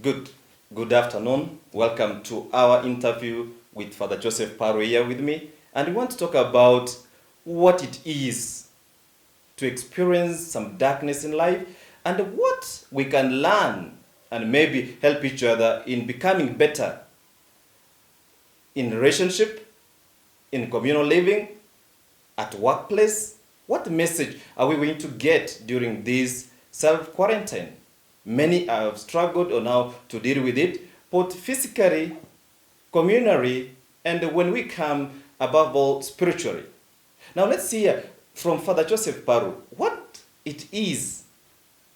Good, good afternoon. Welcome to our interview with Father Joseph Paro here with me. And we want to talk about what it is to experience some darkness in life and what we can learn and maybe help each other in becoming better in relationship, in communal living, at workplace. What message are we going to get during this self-quarantine? Many have struggled or now to deal with it, both physically, communally, and when we come above all spiritually. Now let's hear from Father Joseph Paru what it is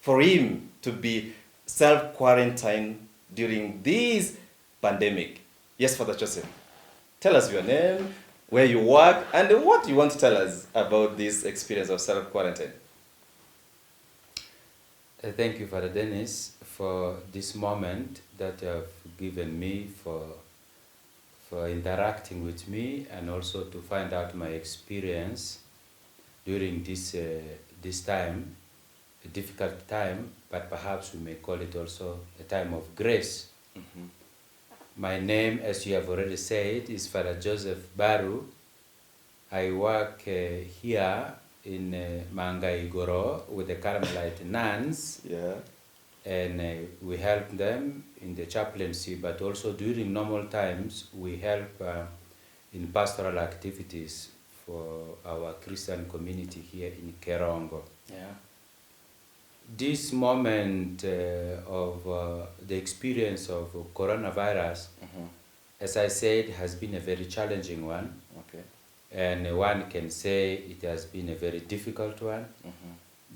for him to be self-quarantined during this pandemic. Yes, Father Joseph. Tell us your name, where you work, and what you want to tell us about this experience of self-quarantine. Thank you, Father Denis, for this moment that you have given me for interacting with me and also to find out my experience during this time, a difficult time, but perhaps we may call it also a time of grace. Mm-hmm. My name, as you have already said, is Father Joseph Baru. I work here in Mangai Goro with the Carmelite nuns. Yeah. And we help them in the chaplaincy, but also during normal times, we help in pastoral activities for our Christian community here in Kerongo. Yeah. This moment of the experience of coronavirus, as I said, has been a very challenging one. Okay. And one can say it has been a very difficult one.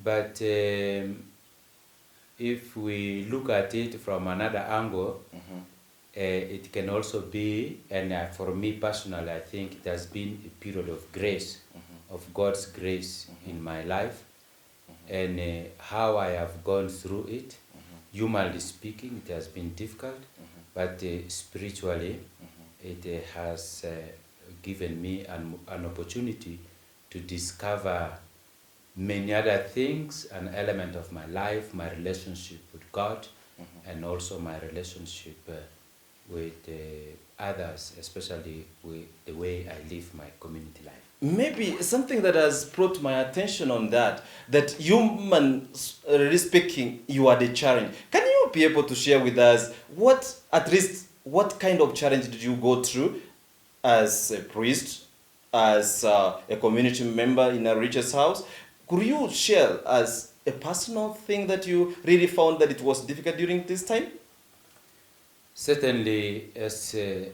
But if we look at it from another angle, it can also be, and for me personally, I think it has been a period of grace, of God's grace in my life, and how I have gone through it. Humanly speaking, it has been difficult, but spiritually, it has given me an opportunity to discover many other things, an element of my life, my relationship with God, and also my relationship with others, especially with the way I live my community life. Maybe something that has brought my attention on that humanly speaking, you are the challenge. Can you be able to share with us what kind of challenge did you go through as a priest, as a community member in a religious house? Could you share as a personal thing that you really found that it was difficult during this time? Certainly, as a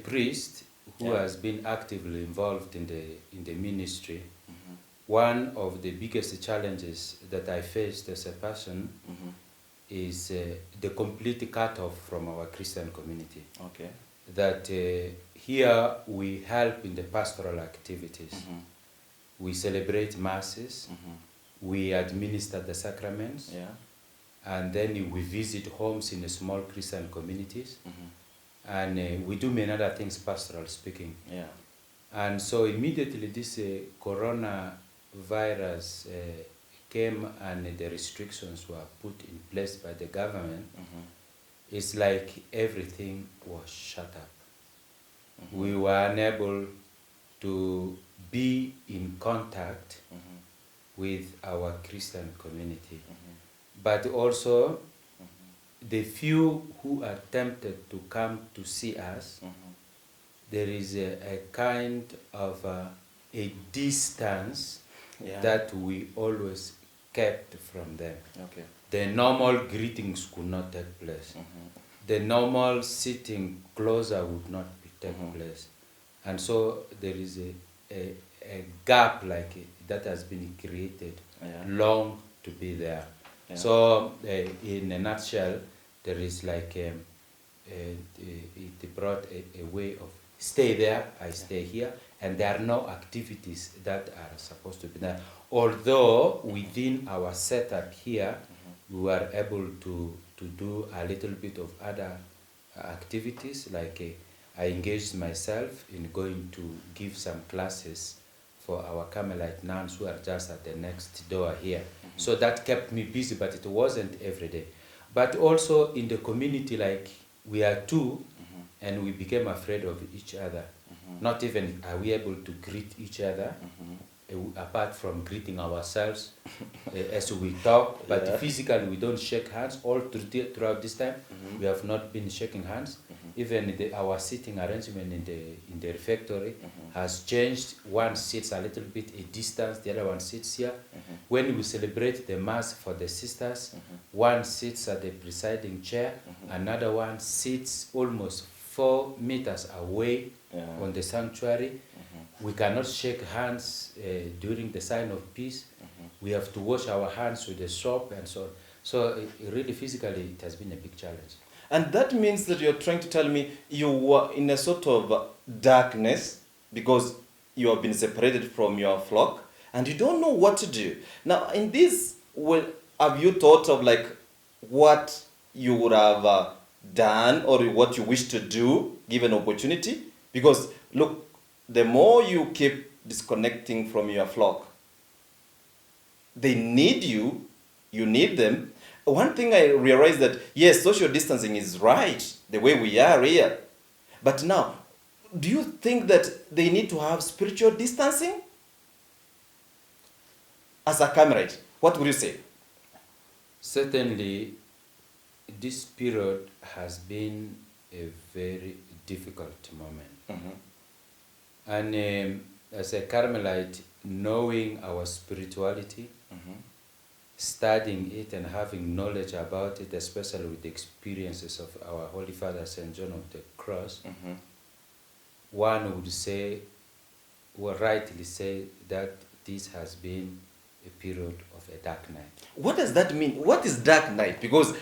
priest who has been actively involved in the ministry, one of the biggest challenges that I faced as a person is the complete cut-off from our Christian community. Okay. That here we help in the pastoral activities. We celebrate masses, we administer the sacraments, and then we visit homes in the small Christian communities, and we do many other things, pastoral speaking. Yeah. And so immediately this coronavirus came and the restrictions were put in place by the government, it's like everything was shut up. We were unable to be in contact with our Christian community. But also, the few who attempted to come to see us, there is a kind of a distance that we always kept from them. Okay. The normal greetings could not take place. The normal sitting closer would not take place. And so there is a gap like that has been created long to be there. Yeah. So in a nutshell, there is like it brought a way of stay there, I stay here, and there are no activities that are supposed to be there. Although within our setup here, we were able to do a little bit of other activities, like I engaged myself in going to give some classes for our Carmelite nuns who are just at the next door here. So that kept me busy, but it wasn't every day. But also in the community, like we are two, and we became afraid of each other. Not even are we able to greet each other, apart from greeting ourselves as we talk. But Yeah. physically, we don't shake hands. Throughout this time, we have not been shaking hands. Even our sitting arrangement in the refectory has changed. One sits a little bit a distance, the other one sits here. When we celebrate the mass for the sisters, one sits at the presiding chair, another one sits almost 4 meters away on the sanctuary. We cannot shake hands during the sign of peace. We have to wash our hands with the soap and so on. So really physically it has been a big challenge. And that means that you're trying to tell me you were in a sort of darkness because you have been separated from your flock and you don't know what to do. Now, in this, have you thought of like what you would have done or what you wish to do given opportunity? Because look, the more you keep disconnecting from your flock, they need you, you need them. One thing I realized that, yes, social distancing is right, the way we are here. But now, do you think that they need to have spiritual distancing? As a comrade, what would you say? Certainly, this period has been a very difficult moment. And as a Carmelite, knowing our spirituality, studying it and having knowledge about it, especially with the experiences of our Holy Father St. John of the Cross, one would say, or rightly say, that this has been a period of a dark night. What does that mean? What is dark night? Because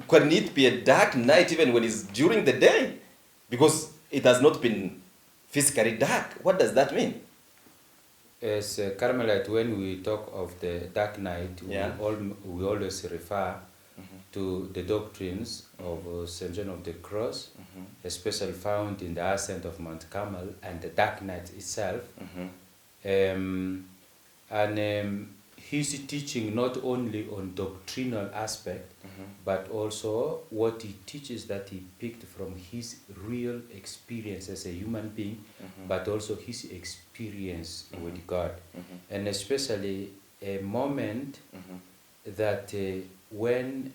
can it be a dark night even when it's during the day? Because it has not been physically dark. What does that mean? As a Carmelite, when we talk of the dark night, we always refer to the doctrines of St. John of the Cross, especially found in the ascent of Mount Carmel and the dark night itself. And his teaching not only on doctrinal aspect, but also what he teaches that he picked from his real experience as a human being, but also his experience with God. And especially a moment that when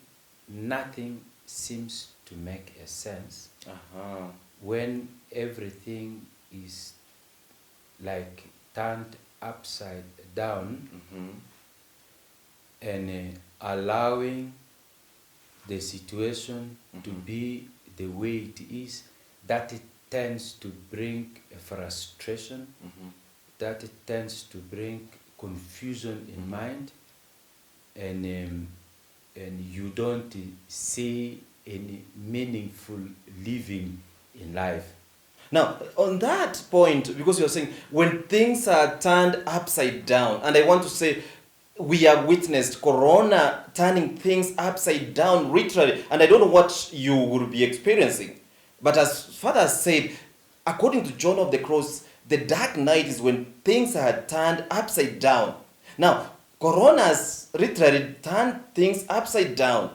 nothing seems to make a sense, when everything is like turned upside down, and allowing the situation to be the way it is, that it tends to bring a frustration, that it tends to bring confusion in mind, and you don't see any meaningful living in life. Now, on that point, because you're saying when things are turned upside down, and I want to say we have witnessed Corona turning things upside down literally, and I don't know what you will be experiencing. But as Father said, according to John of the Cross, the dark night is when things are turned upside down. Now, Corona's literally turned things upside down.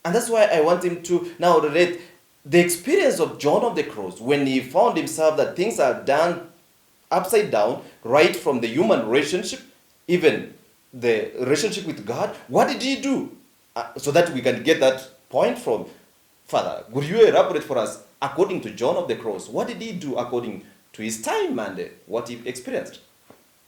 And that's why I want him to now relate the experience of John of the Cross when he found himself that things are done upside down, right from the human relationship, even the relationship with God. What did he do? So that we can get that point from Father. Would you elaborate for us, according to John of the Cross, what did he do according to his time and what he experienced?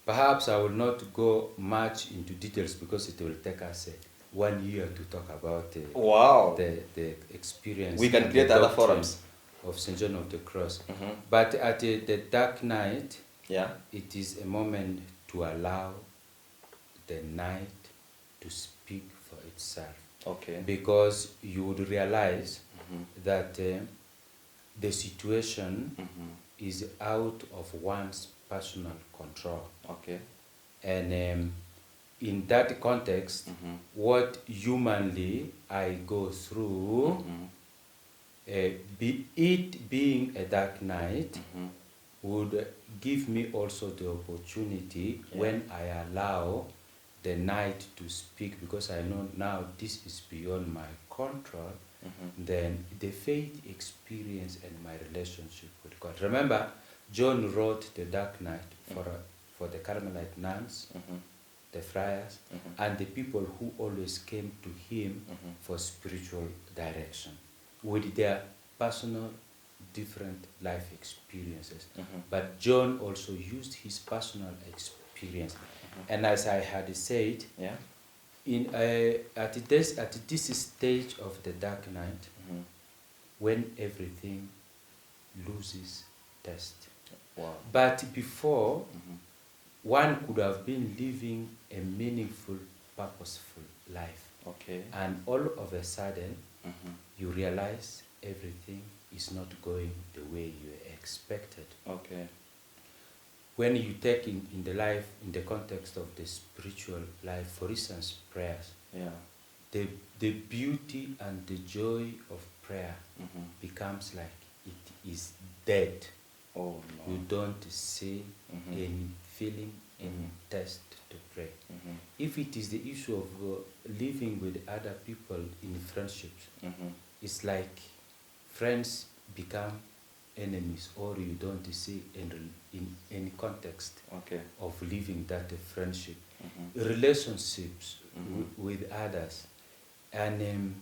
Perhaps I will not go much into details because it will take us 1 year to talk about the experience. We can create other forums of St. John of the Cross. But at the dark night, it is a moment to allow the night to speak for itself. Okay. Because you would realize that the situation is out of one's personal control. Okay. And in that context, what humanly I go through, it being a dark night, would give me also the opportunity when I allow the night to speak because I know now this is beyond my control, then the faith experience and my relationship with God. Remember, John wrote The Dark Night for the Carmelite nuns, the friars, and the people who always came to him for spiritual direction with their personal different life experiences. But John also used his personal experience. And as I had said, Yeah. at this stage of the dark night, when everything loses taste. Wow. But before, one could have been living a meaningful, purposeful life. Okay. And all of a sudden, you realize everything is not going the way you expected. Okay. When you take in the context of the spiritual life, for instance, prayers, Yeah. the beauty and the joy of prayer becomes like it is dead. Oh no. You don't see any feeling, any taste to pray. If it is the issue of living with other people in friendships, it's like friends become enemies, or you don't see in any context Okay. of living that friendship. Relationships with others, and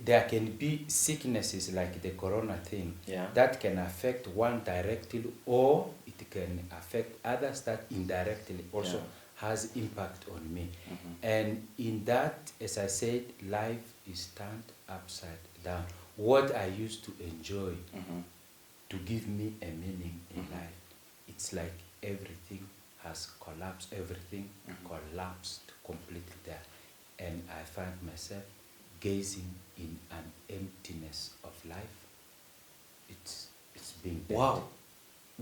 there can be sicknesses like the corona thing that can affect one directly, or it can affect others that indirectly also has impact on me. And in that, as I said, life is turned upside down. What I used to enjoy to give me a meaning in life, it's like everything has collapsed, everything collapsed completely there. And I find myself gazing in an emptiness of life. It's being dead. Wow.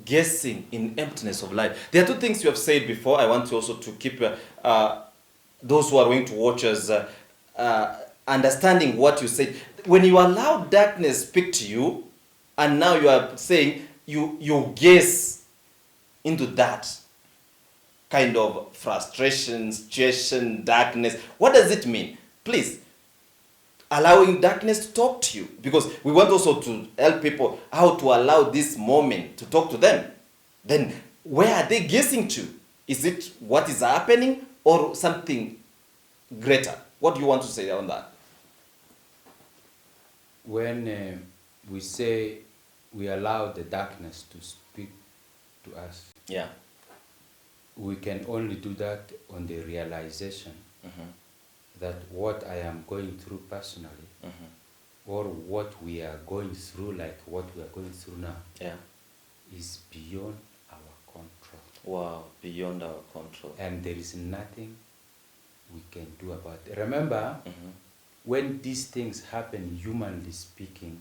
Guessing in emptiness of life. There are two things you have said before. I want you also to keep those who are going to watch us understanding what you said. When you allow darkness speak to you, and now you are saying you guess into that kind of frustration, situation, darkness. What does it mean? Please, allowing darkness to talk to you, because we want also to help people how to allow this moment to talk to them. Then where are they guessing to? Is it what is happening or something greater? What do you want to say on that? When we say we allow the darkness to speak to us, Yeah. we can only do that on the realization that what I am going through personally, or what we are going through, like what we are going through now, is beyond our control. Wow, beyond our control. And there is nothing we can do about it. Remember, when these things happen, humanly speaking,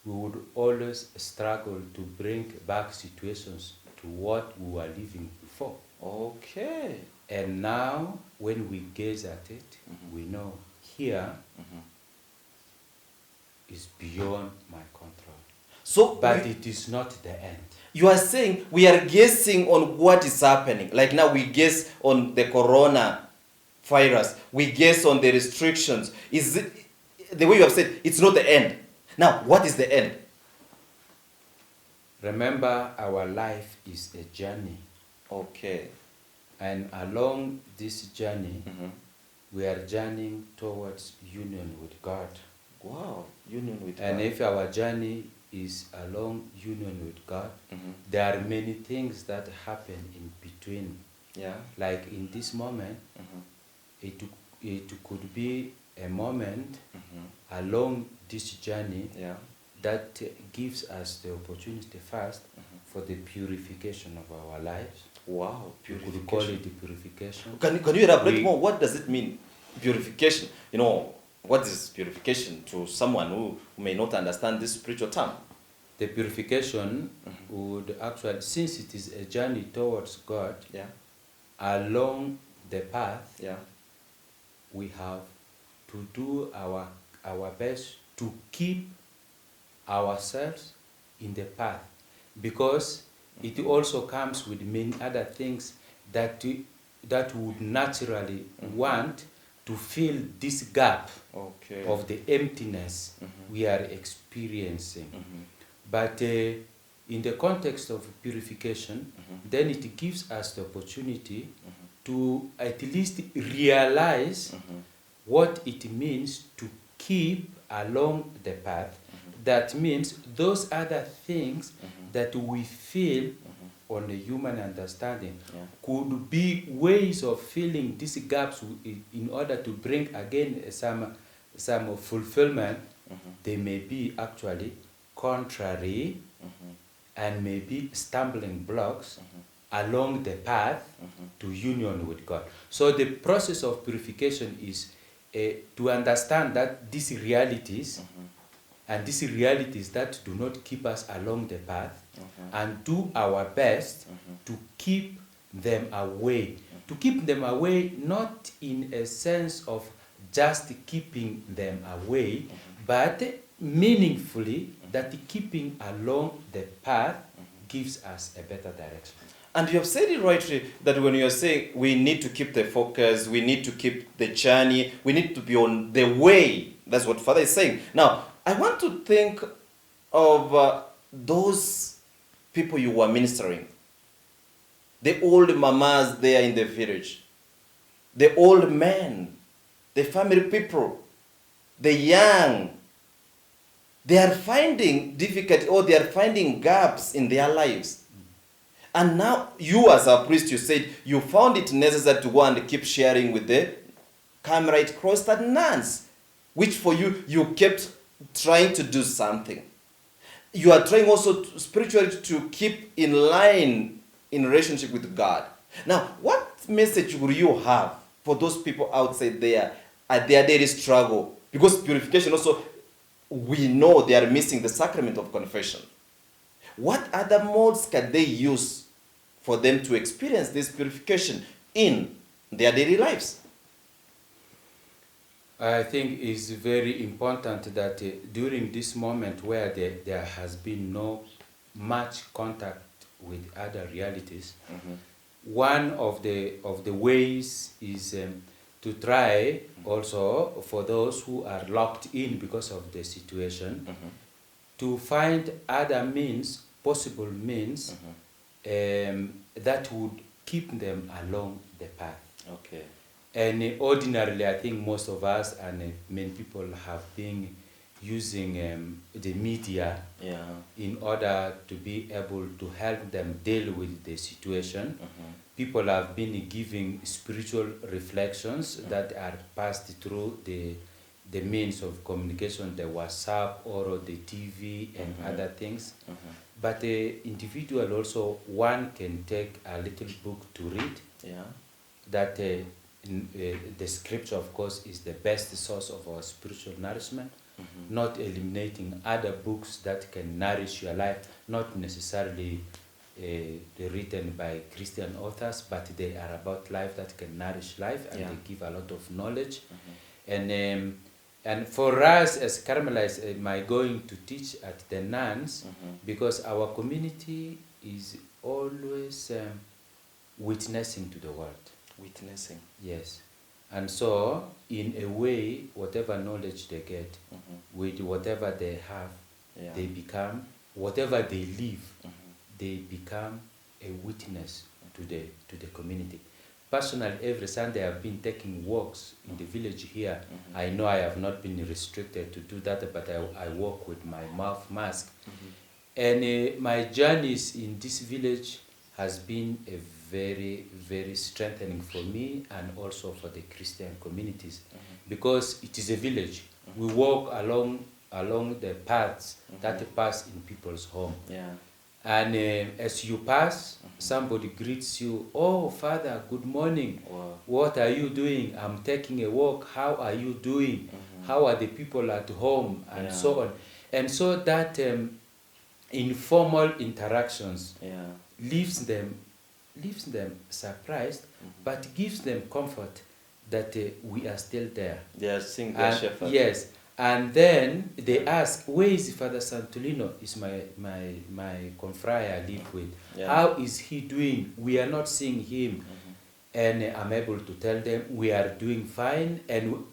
we would always struggle to bring back situations to what we were living before. Okay. And now, when we gaze at it, we know here is beyond my control. So, but it is not the end. You are saying we are guessing on what is happening. Like now we guess on the corona virus. We guess on the restrictions. Is it, the way you have said, it's not the end. Now, what is the end? Remember, our life is a journey. Okay. And along this journey, we are journeying towards union with God. Wow, union with God. And if our journey is along union with God, there are many things that happen in between. Yeah. Like in this moment, it could be a moment along this journey that gives us the opportunity first for the purification of our lives. Wow, purification. We could call it the purification. Can you elaborate more? What does it mean, purification? You know, what is purification to someone who may not understand this spiritual term? The purification would actually, since it is a journey towards God, along the path, we have to do our best to keep ourselves in the path, because it also comes with many other things that that would naturally want to fill this gap Okay. of the emptiness we are experiencing. But in the context of purification, then it gives us the opportunity to at least realize what it means to keep along the path. That means those other things that we feel on a human understanding could be ways of filling these gaps in order to bring again some fulfillment. They may be actually contrary and may be stumbling blocks along the path to union with God. So the process of purification is to understand that these realities and these realities that do not keep us along the path, and do our best to keep them away. To keep them away, not in a sense of just keeping them away, but meaningfully that keeping along the path gives us a better direction. And you have said it rightly that when you are saying we need to keep the focus, we need to keep the journey, we need to be on the way. That's what Father is saying. Now, I want to think of those people you were ministering. The old mamas there in the village, the old men, the family people, the young. They are finding difficulty, or they are finding gaps in their lives. And now you as a priest, you said you found it necessary to go and keep sharing with the Carmelite cloistered nuns, which for you, you kept trying to do something. You are trying also spiritually to keep in line in relationship with God. Now, what message would you have for those people outside there at their daily struggle? Because purification also, we know they are missing the sacrament of confession. What other modes can they use for them to experience this purification in their daily lives? I think it's very important that during this moment where there has been no much contact with other realities, one of the ways is to try also for those who are locked in because of the situation, to find other means, possible means, that would keep them along the path. Okay. And ordinarily, I think most of us and many people have been using the media in order to be able to help them deal with the situation. People have been giving spiritual reflections that are passed through the means of communication, the WhatsApp or the TV and other things. But the individual also, one can take a little book to read. That the scripture, of course, is the best source of our spiritual nourishment, not eliminating other books that can nourish your life, not necessarily written by Christian authors, but they are about life that can nourish life, and they give a lot of knowledge. And for us as Carmelites, my going to teach at the nuns, because our community is always witnessing to the world. Witnessing. Yes. And so, in a way, whatever knowledge they get, with whatever they have, they become, whatever they live, they become a witness to the community. Personally, every Sunday I've been taking walks in the village here. I know I have not been restricted to do that, but I walk with my mouth mask. And my journeys in this village has been a very, very strengthening for me and also for the Christian communities, because it is a village. We walk along the paths that pass in people's home. And as you pass, somebody greets you. Oh, Father, good morning. Wow. What are you doing? I'm taking a walk. How are you doing? How are the people at home? And so on. And so that informal interactions leaves them surprised, but gives them comfort that we are still there. They are seeing their shepherd. Yes. And then they ask, where is Father Santolino? Is my confrere I live with. How is he doing? We are not seeing him. and I'm able to tell them we are doing fine, and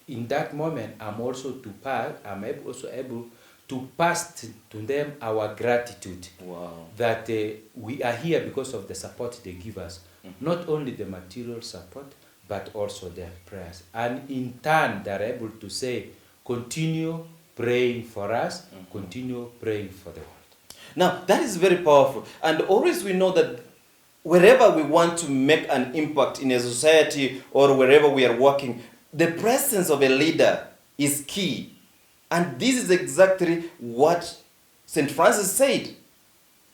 in that moment I'm also also able to pass to them our gratitude. Wow. That we are here because of the support they give us, not only the material support but also their prayers, and in turn they're able to say, continue praying for us, continue praying for the world. Now, that is very powerful. And always we know that wherever we want to make an impact in a society or wherever we are working, the presence of a leader is key. And this is exactly what St. Francis said.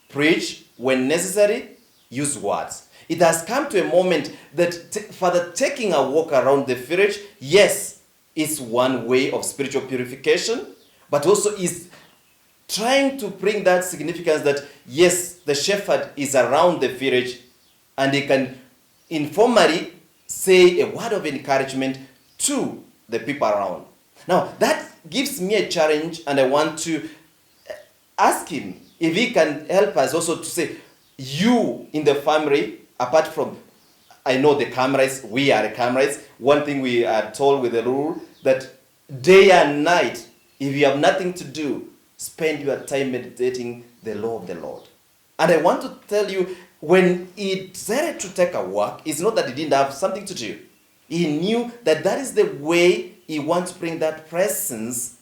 Preach when necessary, use words. It has come to a moment that Father, taking a walk around the village, yes, is one way of spiritual purification, but also is trying to bring that significance that, yes, the shepherd is around the village and he can informally say a word of encouragement to the people around. Now, that gives me a challenge, and I want to ask him if he can help us also to say, you in the family, apart from, I know the cameras, we are the cameras, one thing we are told with the rule that day and night, if you have nothing to do, spend your time meditating the law of the Lord. And I want to tell you, when he decided to take a walk, it's not that he didn't have something to do. He knew that that is the way he wants to bring that presence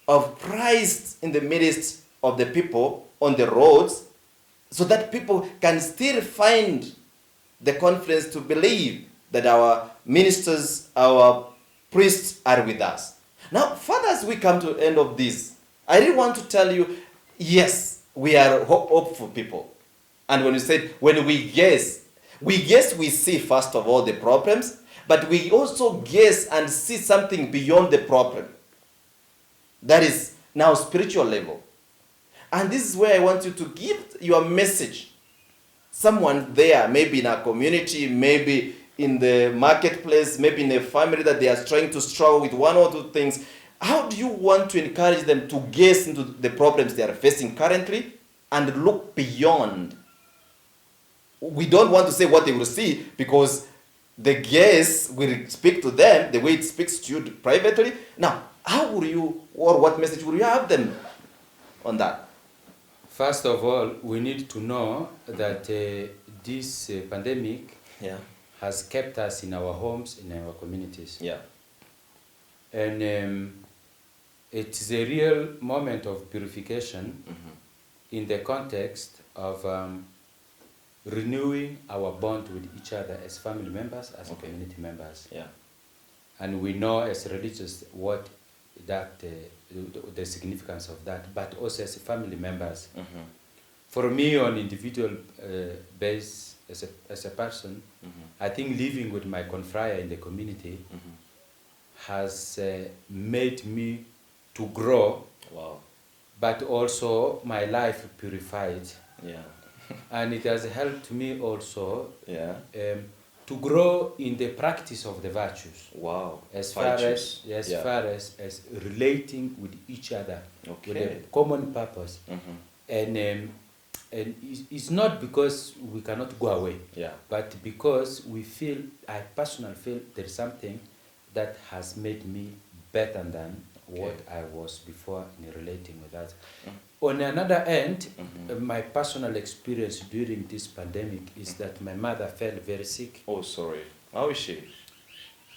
of Christ in the midst of the people on the roads, so that people can still find the confidence to believe that our ministers, our priests are with us. Now, Father, as we come to the end of this, I really want to tell you, yes, we are hopeful people. And when you said, when we guess, we see first of all the problems, but we also guess and see something beyond the problem. That is now spiritual level. And this is where I want you to give your message. Someone there, maybe in a community, maybe in the marketplace, maybe in a family that they are trying to struggle with one or two things. How do you want to encourage them to gaze into the problems they are facing currently and look beyond? We don't want to say what they will see, because the gaze will speak to them the way it speaks to you privately. Now, how will you, or what message will you have them on that? First of all, we need to know that this pandemic has kept us in our homes, in our communities. Yeah. And it is a real moment of purification in the context of renewing our bond with each other as family members, as community members. Yeah. And we know as religious what that the significance of that, but also as family members. For me, on individual base, as a person, I think living with my confrere in the community has made me to grow. Wow. But also my life purified. Yeah. And it has helped me also Yeah. to grow in the practice of the virtues. Wow. As far as relating with each other, with a common purpose. And it's not because we cannot go away, but because I personally feel there's something that has made me better than what I was before in relating with others. On another end, my personal experience during this pandemic is that my mother fell very sick. Oh, sorry. How is she?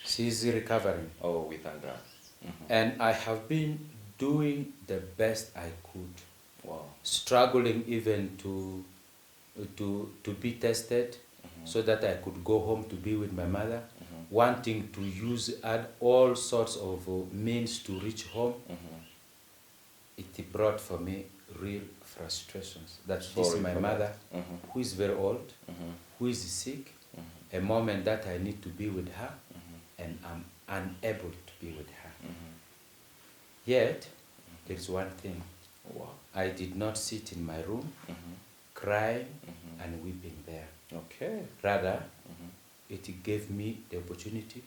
She's recovering. Oh, we thank God. And I have been doing the best I could. Wow. Struggling even to be tested so that I could go home to be with my mother, wanting to use all sorts of means to reach home. It brought for me real frustrations. That this is my mother, who is very old, who is sick, a moment that I need to be with her, and I'm unable to be with her. Yet, there's one thing. Wow. I did not sit in my room, crying and weeping there. Okay. Rather, it gave me the opportunity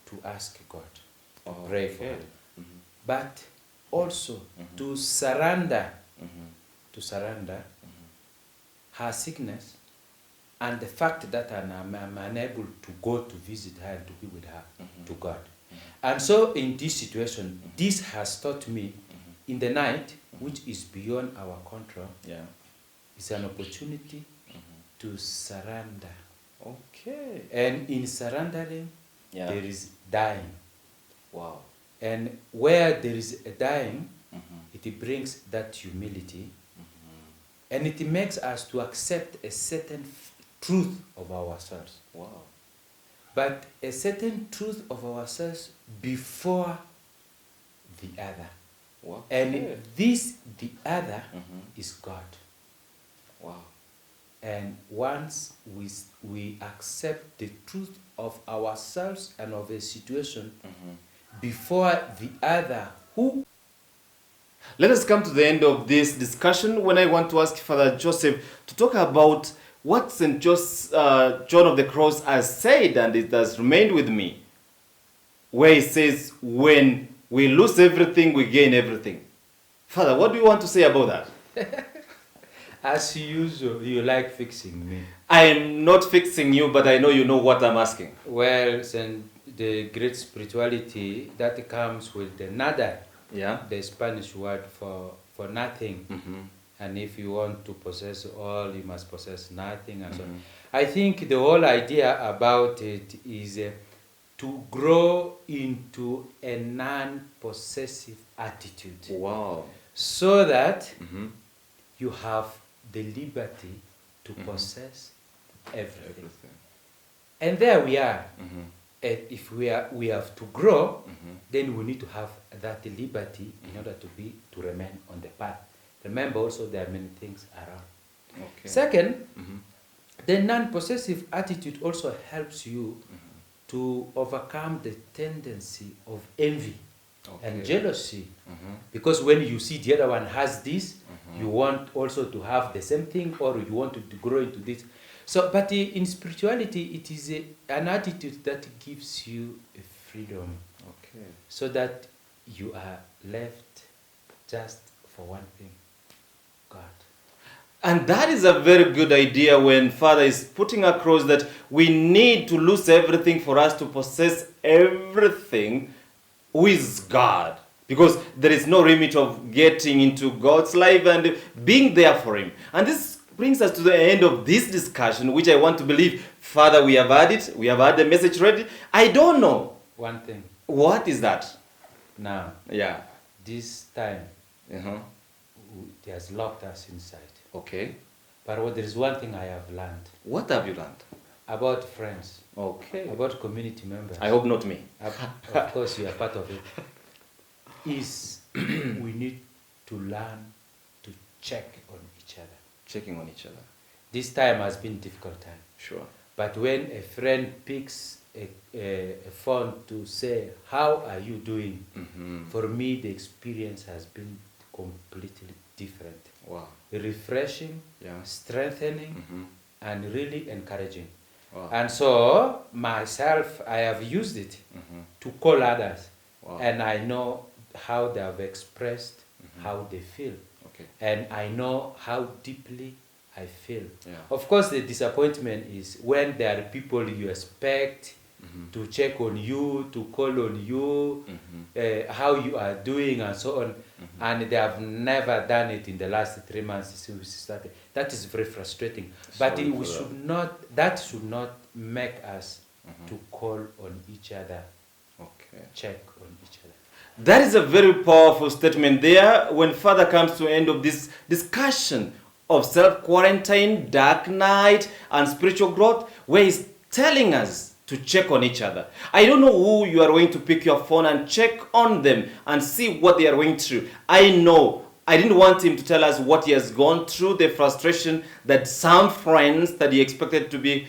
to ask God, to pray for her. But also to surrender her sickness and the fact that I'm unable to go to visit her and to be with her, to God. And so in this situation, this has taught me in the night, which is beyond our control, it's an opportunity to surrender. Okay. And in surrendering, there is dying. Wow. And where there is a dying, it brings that humility, and it makes us to accept a certain truth of ourselves. Wow. But a certain truth of ourselves before the other. Wow. And this, the other, is God. Wow. And once we accept the truth of ourselves and of a situation before the other, who? Let us come to the end of this discussion when I want to ask Father Joseph to talk about what St. John of the Cross has said, and it has remained with me, where he says, when we lose everything, we gain everything. Father, what do you want to say about that? As usual, you like fixing me. I am not fixing you, but I know you know what I'm asking. Well, the great spirituality that comes with the nada, the Spanish word for nothing. And if you want to possess all, you must possess nothing, and so on. I think the whole idea about it is to grow into a non-possessive attitude. Wow. So that you have the liberty to possess everything. And there we are. If we have to grow, then we need to have that liberty in order to remain on the path. Remember also there are many things around. Okay. Second, the non-possessive attitude also helps you to overcome the tendency of envy and jealousy. Because when you see the other one has this, you want also to have the same thing, or you want to grow into this. So, but in spirituality, it is an attitude that gives you a freedom. Okay. So that you are left just for one thing, God. And that is a very good idea when Father is putting across that we need to lose everything for us to possess everything with God. Because there is no limit of getting into God's life and being there for Him. And this brings us to the end of this discussion, which I want to believe, Father, we have had it. We have had the message ready. I don't know. One thing. What is that? Now, this time, it has locked us inside. Okay. But there is one thing I have learned. What have you learned? About friends. Okay. About community members. I hope not me. Of course, you are part of it. Is we need to learn to check on each other. Checking on each other. This time has been a difficult time. Sure. But when a friend picks a phone to say, how are you doing? For me, the experience has been completely different. Wow. Refreshing, strengthening, and really encouraging. Wow. And so, myself, I have used it to call others. Wow. And I know how they have expressed how they feel. Okay. And I know how deeply I feel. Yeah. Of course, the disappointment is when there are people you expect to check on you, to call on you, how you are doing and so on, and they have never done it in the last 3 months since we started. That is very frustrating. But that should not make us to call on each other, check on each other. That is a very powerful statement there when Father comes to the end of this discussion of self-quarantine, dark night, and spiritual growth, where he's telling us to check on each other. I don't know who you are going to pick your phone and check on them and see what they are going through. I know. I didn't want him to tell us what he has gone through, the frustration that some friends that he expected to be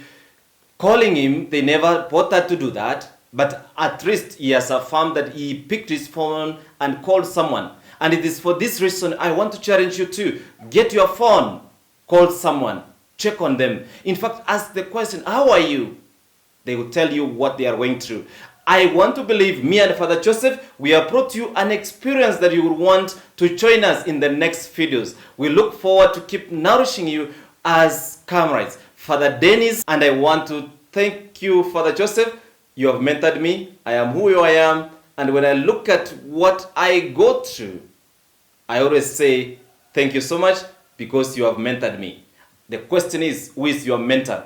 calling him, they never bothered to do that. But at least he has affirmed that he picked his phone and called someone. And it is for this reason I want to challenge you to get your phone, call someone, check on them. In fact, ask the question, how are you? They will tell you what they are going through. I want to believe me and Father Joseph, we have brought you an experience that you will want to join us in the next videos. We look forward to keep nourishing you as comrades. Father Denis, and I want to thank you, Father Joseph. You have mentored me. I am who I am. And when I look at what I go through, I always say, thank you so much because you have mentored me. The question is, who is your mentor?